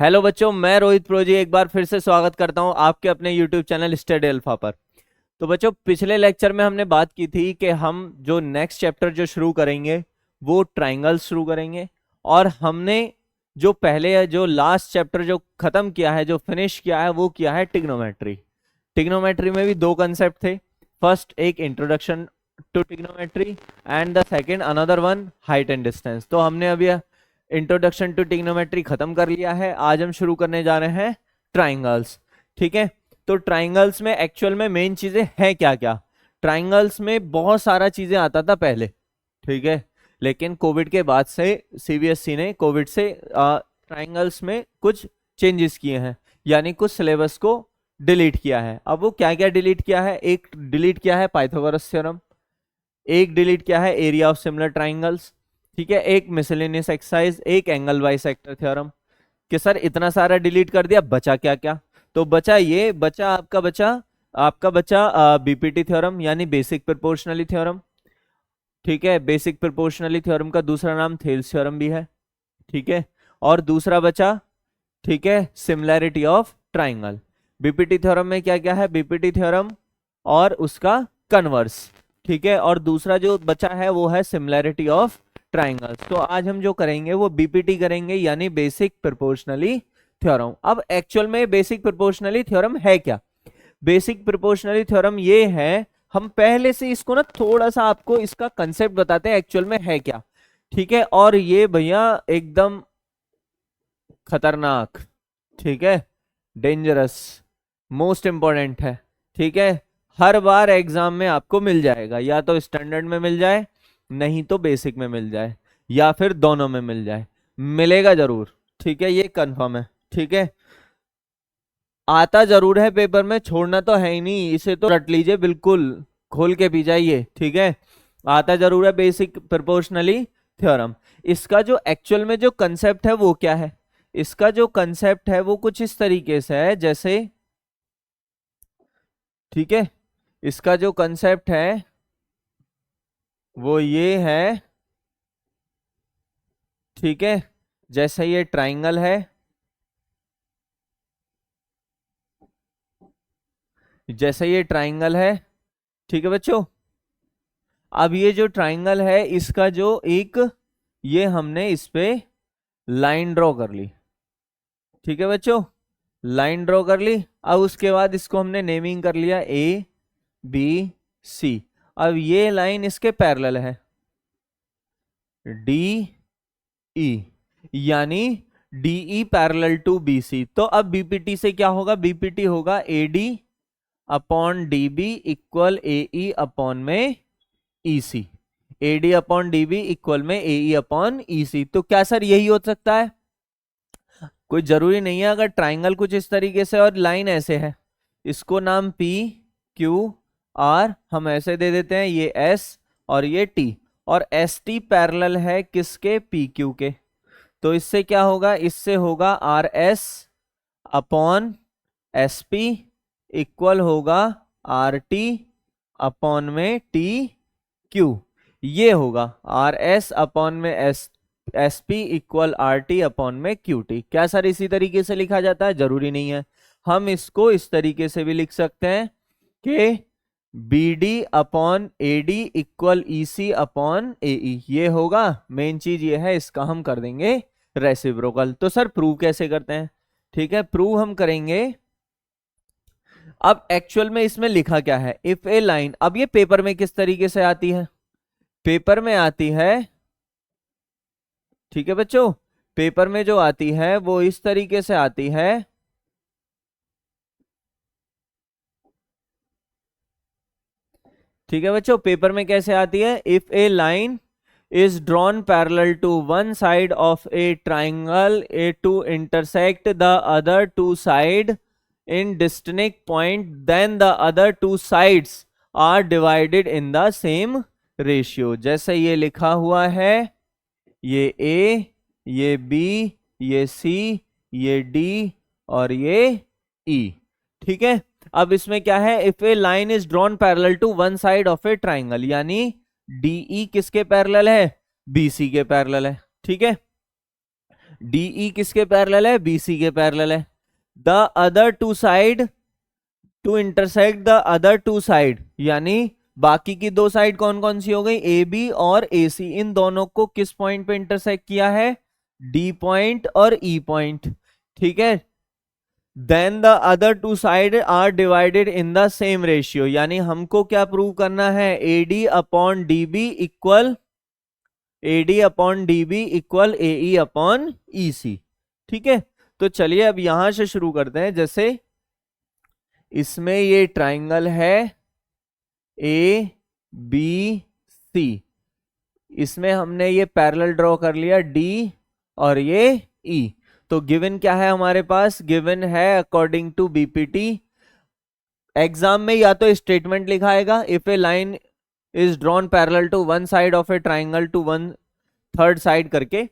Hello बच्चों, मैं रोहित प्रोजी एक बार फिर से स्वागत करता हूं आपके अपने यूट्यूब चैनल स्टडी अल्फा पर। तो बच्चों, पिछले लेक्चर में हमने बात की थी कि हम जो नेक्स्ट चैप्टर जो शुरू करेंगे वो ट्राइंगल्स शुरू करेंगे। और हमने जो पहले जो लास्ट चैप्टर जो खत्म किया है, जो फिनिश किया है, वो किया है टिग्नोमेट्री। टिग्नोमेट्री में भी दो कंसेप्ट थे। फर्स्ट एक introduction to trigonometry and the second another one height and distance. तो हमने अभी इंट्रोडक्शन टू ट्रिग्नोमेट्री खत्म कर लिया है। आज हम शुरू करने जा रहे हैं ट्राइंगल्स। ठीक है, तो ट्राइंगल्स में एक्चुअल में मेन चीजें हैं क्या क्या। ट्राइंगल्स में बहुत सारा चीजें आता था पहले, ठीक है, लेकिन कोविड के बाद से सीबीएसई ने कोविड से ट्राइंगल्स में कुछ चेंजेस किए हैं, यानी कुछ सिलेबस को डिलीट किया है। अब वो क्या क्या डिलीट किया है? एक डिलीट किया है पाइथागोरस थ्योरम, एक डिलीट किया है एरिया ऑफ सिमिलर ट्राइंगल्स, ठीक है, एक मिसलेनियस एक्सरसाइज, एक एंगल बाइसेक्टर थ्योरम। कि सर इतना सारा डिलीट कर दिया, बचा क्या क्या? तो बचा ये, बचा आपका बीपीटी थ्योरम यानी बेसिक प्रोपोर्शनली थ्योरम। ठीक है, बेसिक प्रोपोर्शनली थ्योरम का दूसरा नाम थेल्स थ्योरम भी है। ठीक है, और दूसरा बचा, ठीक है, similarity of triangle. BPT theorem में क्या क्या है? बीपीटी थ्योरम और उसका कन्वर्स। ठीक है, और दूसरा जो बचा है वो है सिमिलैरिटी ऑफ ट्राइंगल्स। तो आज हम जो करेंगे वो बीपीटी करेंगे, यानी बेसिक प्रोपोर्शनली थ्योरम। अब एक्चुअल में बेसिक प्रोपोर्शनली थ्योरम है क्या? बेसिक प्रोपोर्शनली थ्योरम ये है, हम पहले से इसको ना थोड़ा सा आपको इसका कंसेप्ट बताते हैं एक्चुअल में है क्या। ठीक है, और ये भैया एकदम खतरनाक, ठीक है, डेंजरस, मोस्ट इंपॉर्टेंट है। ठीक है, हर बार एग्जाम में आपको मिल जाएगा, या तो स्टैंडर्ड में मिल जाए, नहीं तो बेसिक में मिल जाए, या फिर दोनों में मिल जाए, मिलेगा जरूर। ठीक है, ये कंफर्म है। ठीक है, आता जरूर है पेपर में, छोड़ना तो है ही नहीं, इसे तो रट लीजिए, बिल्कुल खोल के पी जाइए। ठीक है, आता जरूर है बेसिक प्रोपोर्शनली थ्योरम। इसका जो एक्चुअल में जो कंसेप्ट है वो क्या है? इसका जो कंसेप्ट है वो कुछ इस तरीके से है जैसे, ठीक है, इसका जो कंसेप्ट है वो ये है, ठीक है, जैसे ये ट्राइंगल है, जैसे ये ट्राइंगल है, ठीक है बच्चों। अब ये जो ट्राइंगल है इसका जो एक, ये हमने इस पे लाइन ड्रॉ कर ली, ठीक है बच्चों, लाइन ड्रॉ कर ली। अब उसके बाद इसको हमने नेमिंग कर लिया ए बी सी। अब ये लाइन इसके पैरेलल है डी ई, यानी डीई पैरेलल टू बीसी। तो अब बीपीटी से क्या होगा? बीपीटी होगा AD upon DB equal AE upon में EC. AD upon DB equal में एई अपॉन ईसी। तो क्या सर यही हो सकता है? कोई जरूरी नहीं है। अगर ट्राइंगल कुछ इस तरीके से और लाइन ऐसे है, इसको नाम पी क्यू आर हम ऐसे दे देते हैं, ये एस और ये टी, और एस टी पैरेलल है किसके? पी क्यू के। तो इससे क्या होगा? इससे होगा R S upon S P equal होगा आर टी अपॉन में टी क्यू। ये होगा आर एस अपॉन में S P equal R T upon में क्यू टी। क्या सर इसी तरीके से लिखा जाता है? जरूरी नहीं है, हम इसको इस तरीके से भी लिख सकते हैं कि B D upon A D equal E C upon A E. ये होगा, मेन चीज ये है, इसका हम कर देंगे रेसिप्रोकल। तो सर प्रूव कैसे करते हैं? ठीक है, प्रूव हम करेंगे। अब एक्चुअल में इसमें लिखा क्या है? इफ ए लाइन, अब ये पेपर में किस तरीके से आती है? पेपर में आती है, ठीक है बच्चों, पेपर में जो आती है वो इस तरीके से आती है, ठीक है बच्चों, पेपर में कैसे आती है? If a line is drawn parallel to one side of a triangle a to intersect the other two side in distinct point, then the other two sides are divided in the same ratio। जैसे ये लिखा हुआ है, ये A, ये B, ये C, ये D और ये E। ठीक है, अब इसमें क्या है? If a line is drawn parallel to one side of a triangle, यानी डीई किसके पैरेलल है? बीसी के पैरेलल है। ठीक है, DE किसके पैरेलल है? BC के पैरेलल है। The other two side to intersect the other two side, यानी बाकी की दो साइड कौन कौन सी हो गई? AB और AC, इन दोनों को किस पॉइंट पे इंटरसेक्ट किया है? D पॉइंट और E पॉइंट। ठीक है, then the other two side are divided in the same ratio, यानी हमको क्या प्रूव करना है? AD upon DB equal AE upon EC। ठीक है, तो चलिए अब यहां से शुरू करते हैं। जैसे इसमें ये ट्राइंगल है ABC, इसमें हमने ये पैरेलल ड्रॉ कर लिया D और ये E। तो गिवन क्या है हमारे पास? गिवन है अकॉर्डिंग टू BPT, एग्जाम में या तो स्टेटमेंट लिखा आएगा, if a line is drawn parallel to one side of a triangle to one third side करके,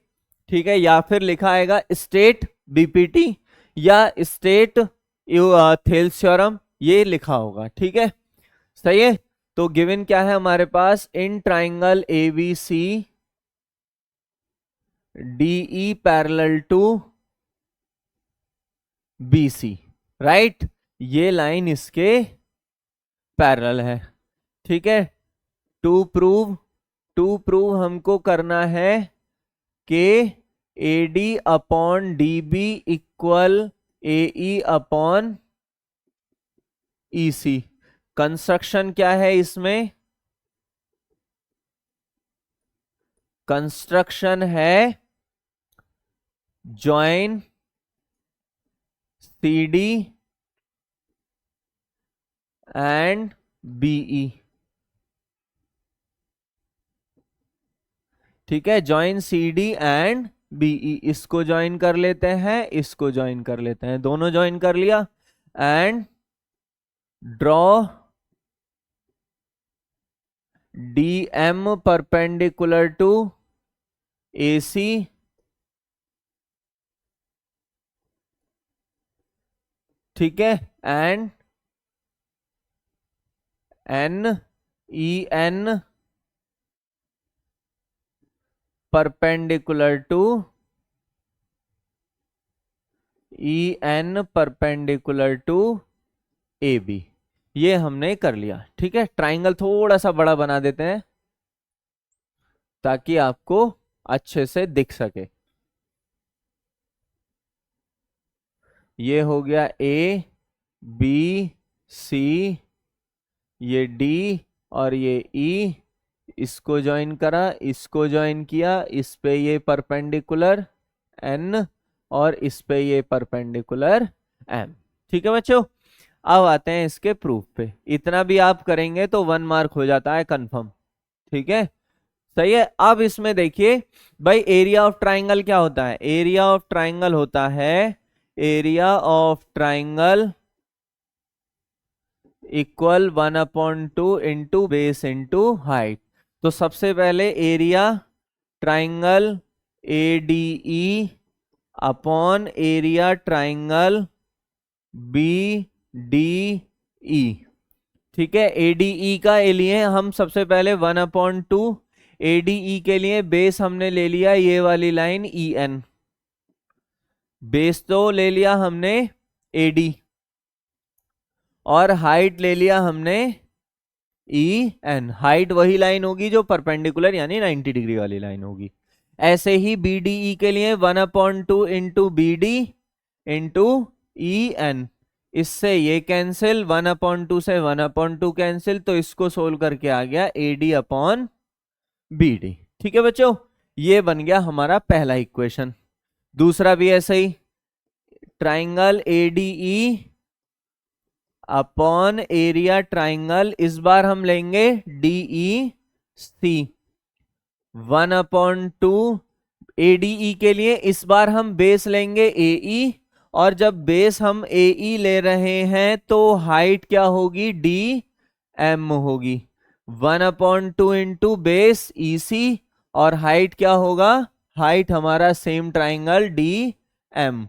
ठीक है, या फिर लिखा आएगा स्टेट BPT या स्टेट थेल्स थ्योरम, ये लिखा होगा। ठीक है, सही है। तो गिवन क्या है हमारे पास? In triangle ABC DE parallel to BC, right, ये लाइन इसके पैरेलल है। ठीक है, टू प्रूव हमको करना है कि AD upon DB equal AE upon EC। Construction क्या है इसमें? कंस्ट्रक्शन है जॉइन CD एंड BE। ठीक है, जॉइन CD एंड BE, इसको ज्वाइन कर लेते हैं, इसको ज्वाइन कर लेते हैं, दोनों ज्वाइन कर लिया। And draw DM perpendicular to AC ठीक है, and NEN perpendicular to EN perpendicular to AB। ये हमने कर लिया। ठीक है, ट्राइंगल थोड़ा सा बड़ा बना देते हैं ताकि आपको अच्छे से दिख सके। ये हो गया ABC, ये D और ये E, इसको ज्वाइन करा, इसको ज्वाइन किया, इस पे ये परपेंडिकुलर N और इस पे ये परपेंडिकुलर M। ठीक है बच्चों, अब आते हैं इसके प्रूफ पे। इतना भी आप करेंगे तो 1 मार्क हो जाता है कंफर्म। ठीक है, सही है। अब इसमें देखिए भाई, एरिया ऑफ ट्राइंगल क्या होता है? एरिया ऑफ ट्राइंगल होता है area of triangle equal 1/2 into base into height. तो सबसे पहले area triangle ADE upon area triangle BDE। ठीक है, ADE का लिए हम सबसे पहले 1/2, ADE के लिए बेस हमने ले लिया ये वाली लाइन EN, बेस तो ले लिया हमने AD और हाइट ले लिया हमने EN। हाइट वही लाइन होगी जो परपेंडिकुलर यानी 90 डिग्री वाली लाइन होगी। ऐसे ही BDE के लिए 1/2 इंटू BD इंटू EN, इससे ये कैंसिल, 1/2 से 1/2 कैंसिल, तो इसको सोल्व करके आ गया AD अपॉन BD। ठीक है बच्चों, ये बन गया हमारा पहला इक्वेशन। दूसरा भी ऐसे ही, triangle ADE upon area triangle, इस बार हम लेंगे DEC 1/2, ADE के लिए इस बार हम बेस लेंगे AE, और जब बेस हम AE ले रहे हैं तो हाइट क्या होगी? DM होगी। 1/2 इंटू बेस EC और हाइट क्या होगा? हाइट हमारा सेम ट्राइंगल DM,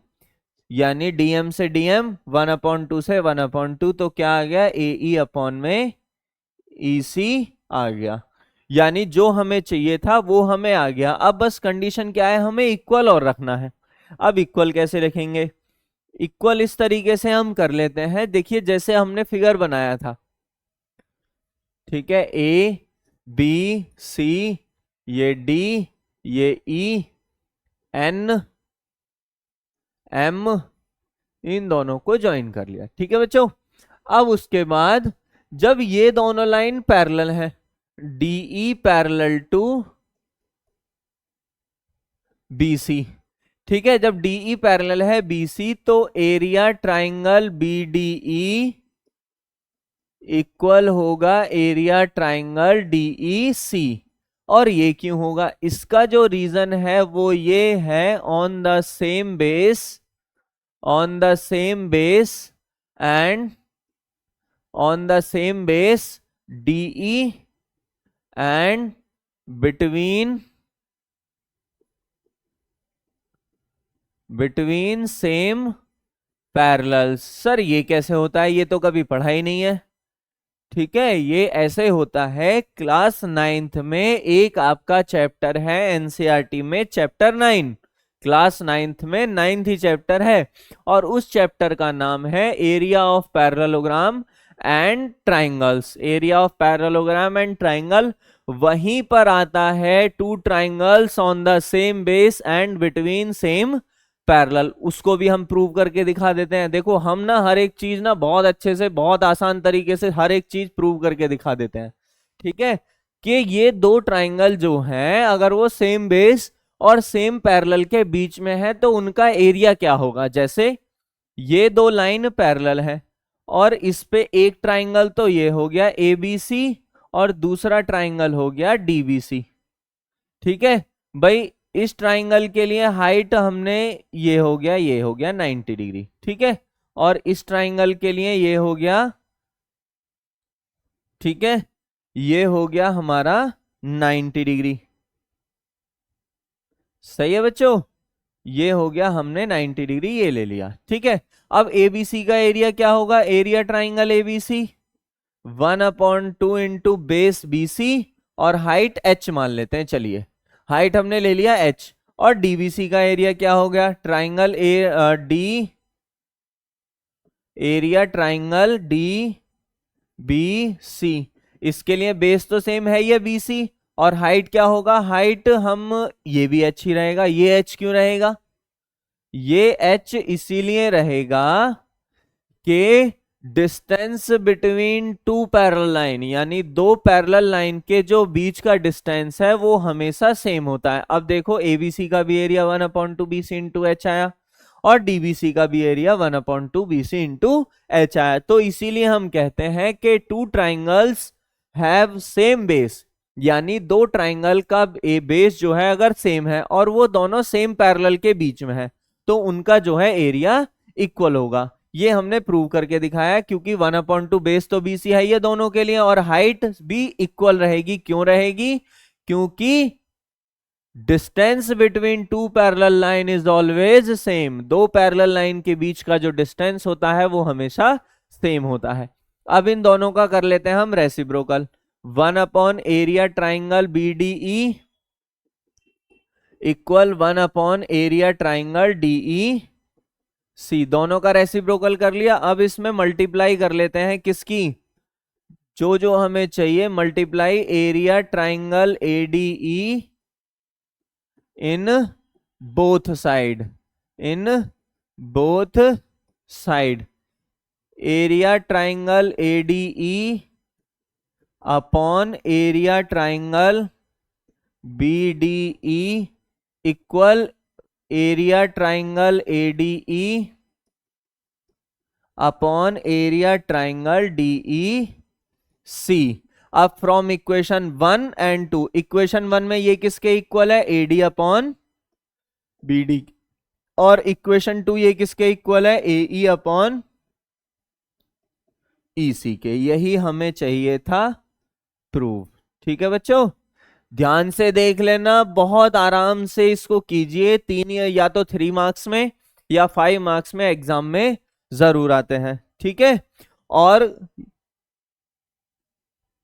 यानी DM से DM 1/2 से 1/2, तो क्या आ गया? AE अपॉन में EC आ गया। यानी जो हमें चाहिए था वो हमें आ गया। अब बस कंडीशन क्या है? हमें इक्वल और रखना है। अब इक्वल कैसे लिखेंगे? इक्वल इस तरीके से हम कर लेते हैं, देखिए जैसे हमने फिगर बनाया था, ठीक है, ए बी सी, ये डी, ये ई, एन एम, इन दोनों को ज्वाइन कर लिया, ठीक है बच्चों। अब उसके बाद जब ये दोनों लाइन पैरेलल है, डीई पैरेलल टू बीसी, ठीक है, जब डीई पैरेलल है बीसी तो एरिया ट्राइंगल बीडीई इक्वल होगा एरिया ट्राइंगल डीईसी। और ये क्यों होगा? इसका जो रीजन है वो ये है, on the same base, on the same base and on the same base DE and between same parallels. Sir ये कैसे होता है? ये तो कभी पढ़ा ही नहीं है। ठीक है, ये ऐसे होता है, क्लास 9th में एक आपका चैप्टर है एनसीईआरटी में, चैप्टर 9, क्लास 9th में 9th ही चैप्टर है, और उस चैप्टर का नाम है area of parallelogram and triangles. Area of parallelogram and triangle, वहीं पर आता है two triangles on the same base and between same parallel. उसको भी हम प्रूव करके दिखा देते हैं। देखो हम ना हर एक चीज ना बहुत अच्छे से, बहुत आसान तरीके से हर एक चीज प्रूव करके दिखा देते हैं। ठीक है, कि ये दो ट्राइंगल जो हैं अगर वो सेम बेस और सेम पैरेलल के बीच में है तो उनका एरिया क्या होगा। जैसे ये दो लाइन पैरेलल है और इस पे एक ट्राइंगल तो ये हो गया ABC और दूसरा ट्राइंगल हो गया DBC। ठीक है भाई, इस ट्राइंगल के लिए हाइट हमने ये हो गया 90 डिग्री, ठीक है, और इस ट्राइंगल के लिए ये हो गया, ठीक है, ये हो गया हमारा 90 डिग्री। सही है बच्चों, ये हो गया हमने 90 डिग्री ये ले लिया। ठीक है, अब ABC का एरिया क्या होगा? Area triangle ABC 1/2 into base BC और हाइट H मान लेते हैं। चलिए हाइट हमने ले लिया H, और DBC का एरिया क्या हो गया? Triangle D, area triangle DBC, इसके लिए बेस तो सेम है ये BC, और हाइट क्या होगा? हाइट हम ये भी H ही रहेगा। ये H क्यों रहेगा? ये H इसीलिए रहेगा कि distance between two parallel line, यानी दो पैरेलल लाइन के जो बीच का डिस्टेंस है वो हमेशा सेम होता है। अब देखो ABC का भी एरिया 1/2 BC इंटू H आया, और DBC का भी एरिया 1/2 BC इंटू H आया। तो इसीलिए हम कहते हैं कि two triangles have same base, यानी दो ट्राइंगल का बेस जो है अगर सेम है और वो दोनों सेम पैरेलल के बीच में है तो उनका जो है एरिया इक्वल होगा। ये हमने प्रूव करके दिखाया, क्योंकि 1/2 बेस तो BC है ये दोनों के लिए, और हाइट भी इक्वल रहेगी। क्यों रहेगी? क्योंकि distance between two parallel line is always same. दो पैरेलल लाइन के बीच का जो डिस्टेंस होता है वो हमेशा सेम होता है। अब इन दोनों का कर लेते हैं हम reciprocal. 1 area triangle BDE equal 1 area triangle DEC, दोनों का रेसिप्रोकल कर लिया। अब इसमें मल्टीप्लाई कर लेते हैं किसकी? जो जो हमें चाहिए, multiply area triangle ADE in both side, in both side, area triangle ADE upon area triangle BDE equal area triangle ADE upon area triangle DEC। अब फ्रॉम इक्वेशन 1 एंड 2, इक्वेशन 1 में ये किसके इक्वल है? AD अपॉन BD, और equation 2 ये किसके equal है? AE upon EC के। यही हमें चाहिए था प्रूव। ठीक है बच्चों, ध्यान से देख लेना, बहुत आराम से इसको कीजिए। 3 या तो 3 मार्क्स में या 5 मार्क्स में एग्जाम में जरूर आते हैं। ठीक है, और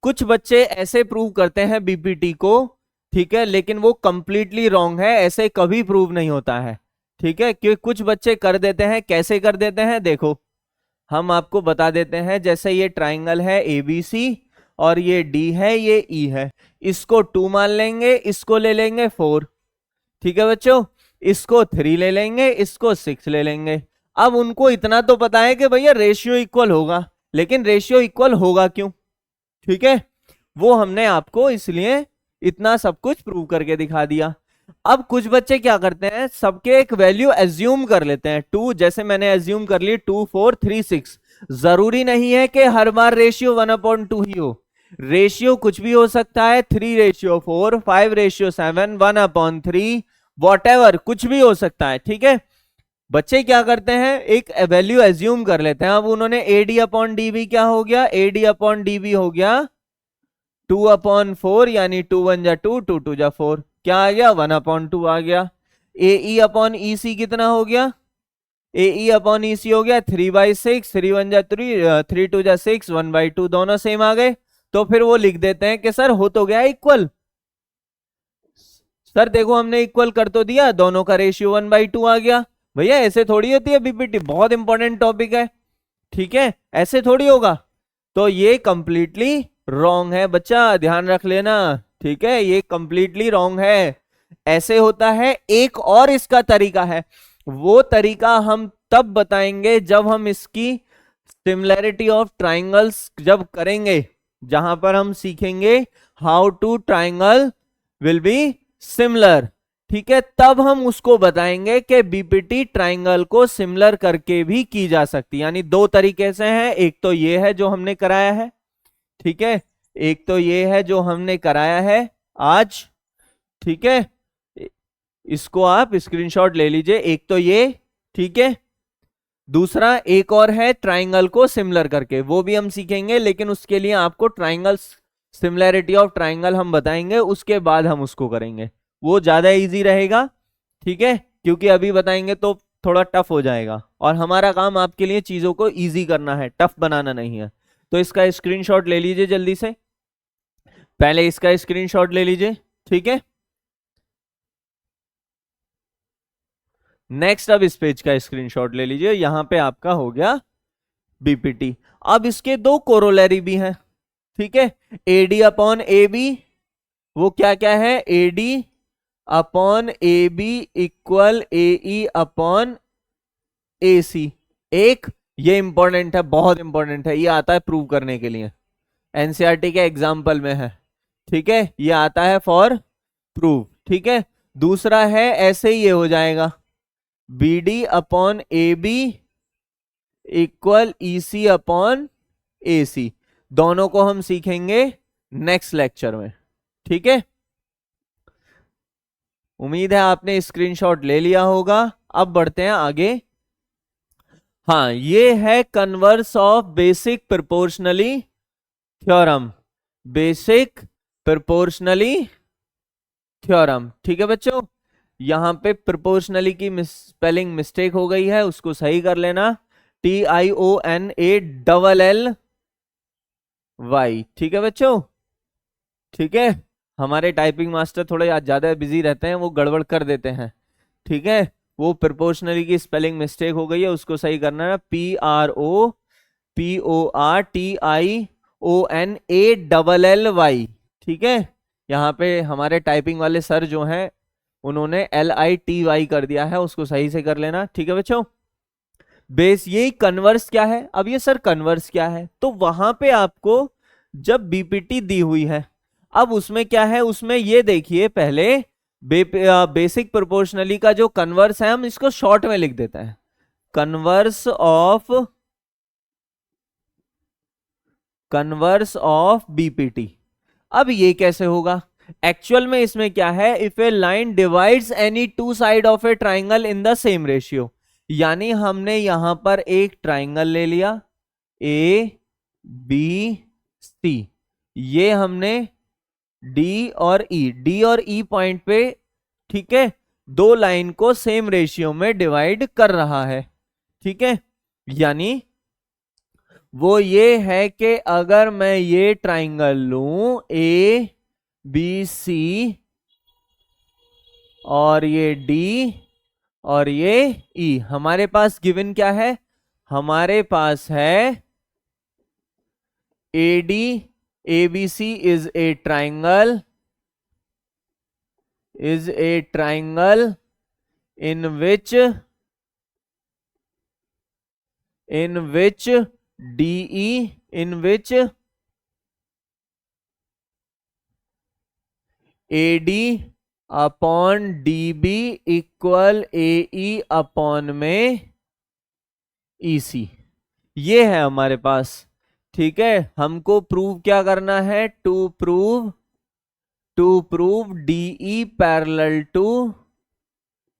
कुछ बच्चे ऐसे प्रूव करते हैं BPT को, ठीक है, लेकिन वो कंप्लीटली रॉन्ग है, ऐसे कभी प्रूव नहीं होता है। ठीक है, क्योंकि कुछ बच्चे कर देते हैं, कैसे कर देते हैं देखो, हम आपको बता देते हैं। जैसे ये ट्राइंगल है ABC और ये D है, ये E है, इसको 2 मान लेंगे, इसको ले लेंगे 4। ठीक है बच्चों, इसको 3 ले लेंगे, इसको 6 ले लेंगे। अब उनको इतना तो पता है कि भैया रेशियो इक्वल होगा, लेकिन रेशियो इक्वल होगा क्यों? ठीक है, वो हमने आपको इसलिए इतना सब कुछ प्रूव करके दिखा दिया। अब कुछ बच्चे क्या करते हैं, सबके एक वैल्यू एज्यूम कर लेते हैं 2, जैसे मैंने एज्यूम कर ली 2 4 3 6। जरूरी नहीं है कि हर बार रेशियो 1/2 ही हो, रेशियो कुछ भी हो सकता है, 3:4, 5:7, 1/3, वॉटेवर कुछ भी हो सकता है। ठीक है, बच्चे क्या करते हैं, एक वैल्यू एज्यूम कर लेते हैं। अब उन्होंने AD/DB क्या हो गया, AD/DB हो गया 2/4, यानी 2 1 जा 2, 2 2 जा 4, क्या आ गया 1/2 आ गया। AE/EC कितना हो गया, AE/EC हो गया 3/6, 3 1 जा 3, 3 2 जा 6, 1/2, दोनों सेम आ गए। तो फिर वो लिख देते हैं कि सर हो तो गया इक्वल। सर देखो हमने इक्वल कर तो दिया, दोनों का रेशियो 1/2 आ गया। भैया ऐसे थोड़ी होती है बीपीटी, बहुत इंपॉर्टेंट टॉपिक है। ठीक है, ऐसे थोड़ी होगा। तो ये कंप्लीटली रॉन्ग है बच्चा, ध्यान रख लेना। ठीक है, ये कंप्लीटली रॉन्ग है, ऐसे होता है। एक और इसका तरीका है, वो तरीका हम तब बताएंगे जब हम इसकी सिमिलैरिटी ऑफ ट्राइंगल्स जब करेंगे, जहां पर हम सीखेंगे how two triangle will be similar. ठीक है, तब हम उसको बताएंगे कि बीपीटी ट्राइंगल को सिमिलर करके भी की जा सकती है। यानी दो तरीके से है, एक तो ये है जो हमने कराया है, ठीक है, एक तो ये है जो हमने कराया है आज। ठीक है, इसको आप स्क्रीनशॉट ले लीजिए, एक तो ये, ठीक है। दूसरा एक और है ट्राइंगल को सिमिलर करके, वो भी हम सीखेंगे, लेकिन उसके लिए आपको ट्राइंगल सिमिलैरिटी ऑफ ट्राइंगल हम बताएंगे, उसके बाद हम उसको करेंगे, वो ज्यादा इजी रहेगा। ठीक है, क्योंकि अभी बताएंगे तो थोड़ा टफ हो जाएगा, और हमारा काम आपके लिए चीजों को इजी करना है, टफ बनाना नहीं है। तो इसका स्क्रीनशॉट ले लीजिए जल्दी से, पहले इसका स्क्रीनशॉट ले लीजिए। ठीक है, नेक्स्ट अब इस पेज का स्क्रीनशॉट ले लीजिए, यहां पे आपका हो गया बीपीटी। अब इसके दो कोरोलरी भी हैं। ठीक है, AD/AB, वो क्या क्या है, AD/AB इक्वल AE/AC। एक ये इंपॉर्टेंट है, बहुत इंपॉर्टेंट है, ये आता है प्रूव करने के लिए, एनसीईआरटी के एग्जाम्पल में है। ठीक है, ये आता है फॉर प्रूफ। ठीक है, दूसरा है ऐसे ही ये हो जाएगा BD/AB इक्वल EC/AC। दोनों को हम सीखेंगे नेक्स्ट लेक्चर में। ठीक है, उम्मीद है आपने स्क्रीनशॉट ले लिया होगा। अब बढ़ते हैं आगे। हाँ, ये है converse of basic proportionally theorem, basic proportionally theorem. ठीक है बच्चों, यहां पे प्रोपोर्शनली की स्पेलिंग मिस्टेक हो गई है, उसको सही कर लेना, TIONALLY। ठीक है बच्चों, ठीक है, हमारे टाइपिंग मास्टर थोड़े आज ज्यादा बिजी रहते हैं, वो गड़बड़ कर देते हैं। ठीक है, वो प्रोपोर्शनली की स्पेलिंग मिस्टेक हो गई है, उसको सही करना है, PROPORTIONALLY। ठीक है, यहाँ पे हमारे टाइपिंग वाले सर जो हैं उन्होंने LITY कर दिया है, उसको सही से कर लेना। ठीक है बच्चों, बेस यही कन्वर्स क्या है। अब ये सर कन्वर्स क्या है, तो वहां पे आपको जब बीपीटी दी हुई है, अब उसमें क्या है, उसमें ये देखिए पहले बेसिक प्रोपोर्शनली का जो कन्वर्स है, हम इसको शॉर्ट में लिख देते हैं, कन्वर्स ऑफ बीपीटी। अब ये कैसे होगा, एक्चुअल में इसमें क्या है, if a line divides any two side of a triangle in the same ratio. यानी हमने यहां पर एक ट्राइंगल ले लिया ABC, ये हमने D और E पॉइंट पे, ठीक है, दो लाइन को सेम रेशियो में डिवाइड कर रहा है। ठीक है, यानी वो ये है कि अगर मैं ये ट्राइंगल लूं ABC और ये D और ये ई। हमारे पास गिवन क्या है? हमारे पास है AD ABC is a triangle in which DE in which AD upon DB equal AE upon में EC। ये है हमारे पास। ठीक है, हमको प्रूव क्या करना है? To prove DE parallel to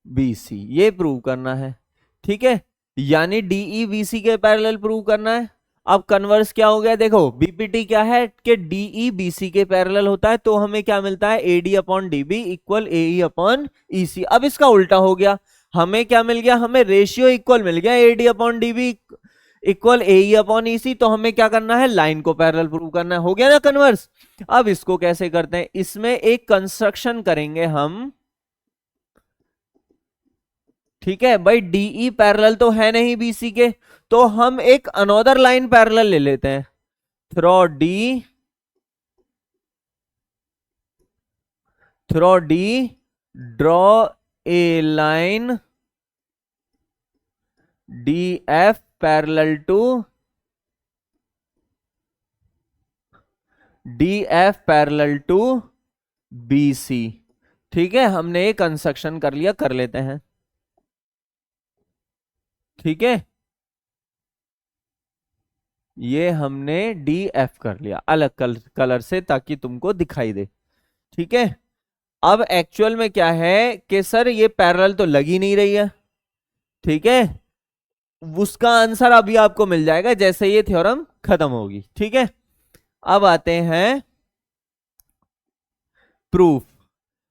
BC, ये प्रूव करना है। ठीक है, यानी DE BC के पैरेलल प्रूव करना है। अब कन्वर्स क्या हो गया? देखो बीपीटी क्या है कि DE BC के पैरेलल होता है, तो हमें क्या मिलता है? AD upon DB equal AE upon EC। अब इसका उल्टा हो गया, हमें क्या मिल गया? हमें रेशियो इक्वल मिल गया, AD upon DB equal AE upon EC। तो हमें क्या करना है? लाइन को पैरेलल प्रूव करना है। हो गया ना कन्वर्स? अब इसको कैसे करते हैं? इसमें एक कंस्ट्रक्शन करेंगे हम। ठीक है भाई, DE पैरेलल तो है नहीं BC के, तो हम एक अनदर लाइन पैरेलल ले लेते हैं। Through D draw a line DF parallel to BC। ठीक है, हमने एक कंस्ट्रक्शन कर लिया, कर लेते हैं। ठीक है, ये हमने DF कर लिया अलग कलर से ताकि तुमको दिखाई दे। ठीक है, अब एक्चुअल में क्या है कि सर ये पैरेलल तो लग ही नहीं रही है। ठीक है, उसका आंसर अभी आपको मिल जाएगा जैसे ये थ्योरम खत्म होगी। ठीक है, अब आते हैं प्रूफ।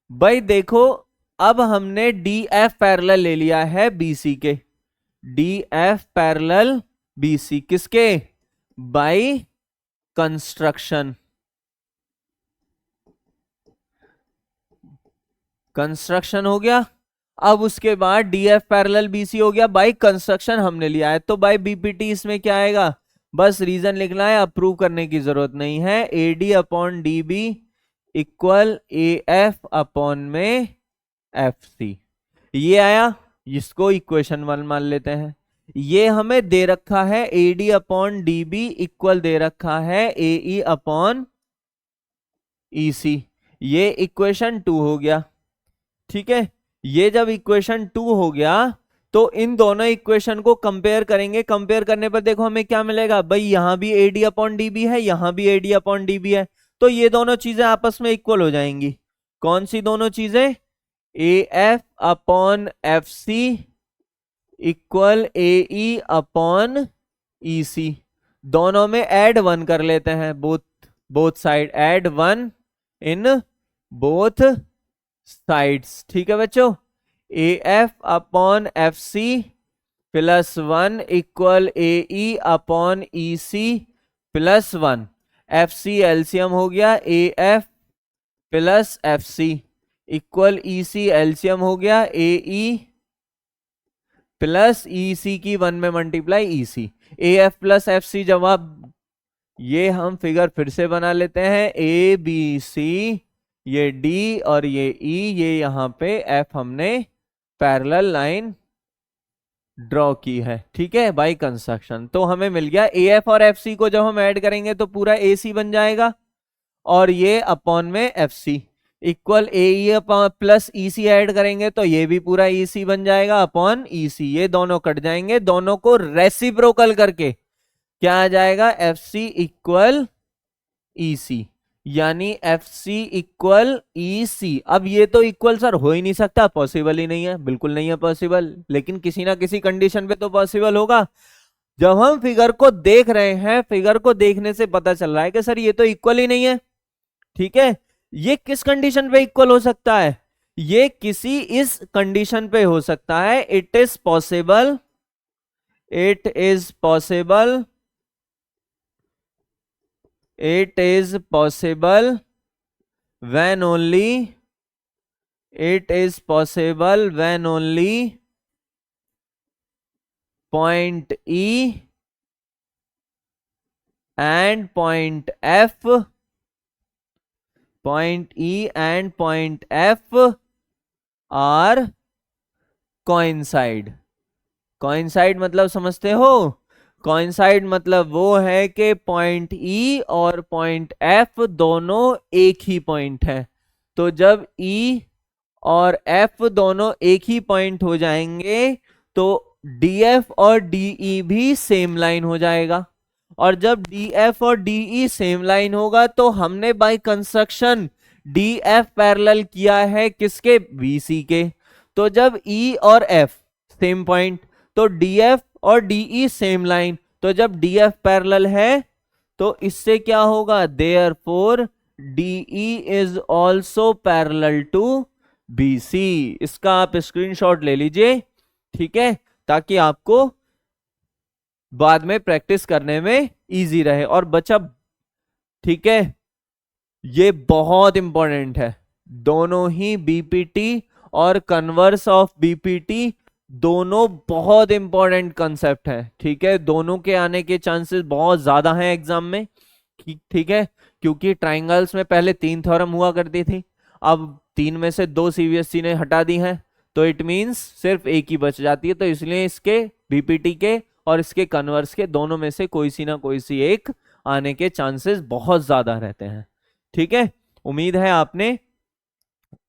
भाई देखो, अब हमने DF पैरेलल ले लिया है BC के। DF पैरेलल BC किसके? बाय कंस्ट्रक्शन हो गया। अब उसके बाद DF पैरेलल BC हो गया, बाय कंस्ट्रक्शन हमने लिया है। तो बाय BPT इसमें क्या आएगा? बस रीजन लिखना है, अप्रूव करने की जरूरत नहीं है। AD upon DB equal AF upon में FC। ये आया, इसको इक्वेशन 1 मान लेते हैं। ये हमें दे रखा है AD अपॉन DB इक्वल दे रखा है AE अपॉन EC। ये इक्वेशन 2 हो गया। ठीक है, ये जब इक्वेशन 2 हो गया तो इन दोनों इक्वेशन को कंपेयर करेंगे। कंपेयर करने पर देखो हमें क्या मिलेगा? भाई यहां भी AD अपॉन DB है, यहां भी AD अपॉन DB है, तो ये दोनों चीजें आपस में इक्वल हो जाएंगी। कौन सी दोनों चीजें? AF upon FC equal AE upon EC। दोनों में ऐड 1 कर लेते हैं, both side add 1 in both sides. ठीक है बच्चों, AF upon FC plus 1 equal AE upon EC plus 1। FC LCM हो गया, AF plus FC equal EC LCM हो गया, AE प्लस EC की 1 में multiply EC। AF plus FC जवाब। ये हम फिगर फिर से बना लेते हैं। ABC, ये D और ये E, ये यहां पे F हमने पैरेलल लाइन ड्रॉ की है। ठीक है, बाय कंस्ट्रक्शन। तो हमें मिल गया AF और FC को जब हम ऐड करेंगे तो पूरा AC बन जाएगा, और ये अपॉन में FC equal AE plus EC add करेंगे तो ये भी पूरा EC बन जाएगा अपॉन EC। ये दोनों कट जाएंगे, दोनों को रेसिप्रोकल करके क्या आ जाएगा? FC इक्वल EC, यानी FC इक्वल EC। अब ये तो इक्वल सर हो ही नहीं सकता, पॉसिबल ही नहीं है, बिल्कुल नहीं है पॉसिबल, लेकिन किसी ना किसी कंडीशन पे तो पॉसिबल होगा। जब हम फिगर को देख रहे हैं, फिगर को देखने से पता चल रहा है कि सर ये तो इक्वल ही नहीं है। ठीक है, ये किस कंडीशन पे इक्वल हो सकता है? ये किसी इस कंडीशन पे हो सकता है। It is possible when only point E and point F, point E and point F R coincide. Coincide मतलब समझते हो? कोइंसाइड मतलब वो है कि पॉइंट ई और पॉइंट एफ दोनों एक ही पॉइंट है। तो जब ई और एफ दोनों एक ही पॉइंट हो जाएंगे तो डीएफ और डीई भी सेम लाइन हो जाएगा। और जब डीएफ और डीई सेम लाइन होगा तो हमने बाय कंस्ट्रक्शन डीएफ पैरेलल किया है किसके? बीसी के। तो जब ई और एफ सेम पॉइंट तो डीएफ और डीई सेम लाइन, तो जब डीएफ पैरेलल है तो इससे क्या होगा? Therefore DE is also parallel to BC. इसका आप स्क्रीनशॉट ले लीजिए, ठीक है, ताकि आपको बाद में प्रैक्टिस करने में इजी रहे। और बच्चा, ठीक है, ये बहुत इंपॉर्टेंट है, दोनों ही बीपीटी और कन्वर्स ऑफ बीपीटी दोनों बहुत इंपॉर्टेंट कंसेप्ट है, ठीक है। दोनों के आने के चांसेस बहुत ज्यादा हैं एग्जाम में, ठीक है, क्योंकि ट्राइंगल्स में पहले 3 थ्योरम हुआ करती थी, अब 3 में से 2 सीबीएसई ने हटा दी हैं, तो इट मींस सिर्फ एक ही बच जाती है। तो इसलिए इसके बीपीटी के और इसके कन्वर्स के दोनों में से कोई सी ना कोई सी एक आने के चांसेस बहुत ज्यादा रहते हैं, ठीक है। उम्मीद है आपने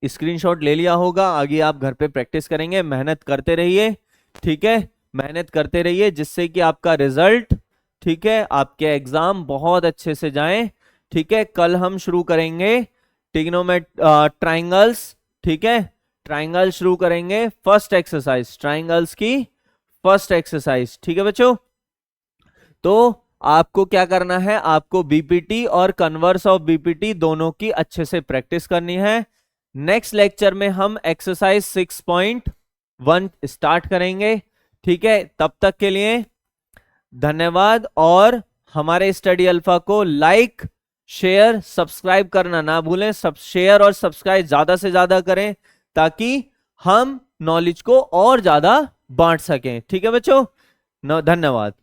स्क्रीनशॉट ले लिया होगा। आगे आप घर पे प्रैक्टिस करेंगे, मेहनत करते रहिए, ठीक है, मेहनत करते रहिए, जिससे कि आपका रिजल्ट, ठीक है, आपके एग्जाम बहुत अच्छे से जाएं, ठीक है। कल हम शुरू करेंगे ट्राइंगल्स, ठीक है, ट्राइंगल शुरू करेंगे, फर्स्ट एक्सरसाइज, ट्राइंगल्स की फर्स्ट एक्सरसाइज, ठीक है बच्चों। तो आपको क्या करना है? आपको बीपीटी और कन्वर्स ऑफ बीपीटी दोनों की अच्छे से प्रैक्टिस करनी है। नेक्स्ट लेक्चर में हम एक्सरसाइज 6.1 स्टार्ट करेंगे, ठीक है। तब तक के लिए धन्यवाद, और हमारे स्टडी अल्फा को लाइक, शेयर, सब्सक्राइब करना ना भूलें। सब शेयर और सब्सक्राइब ज्यादा से ज्यादा करें ताकि हम नॉलेज को और ज्यादा बांट सकें, ठीक है बच्चों। धन्यवाद।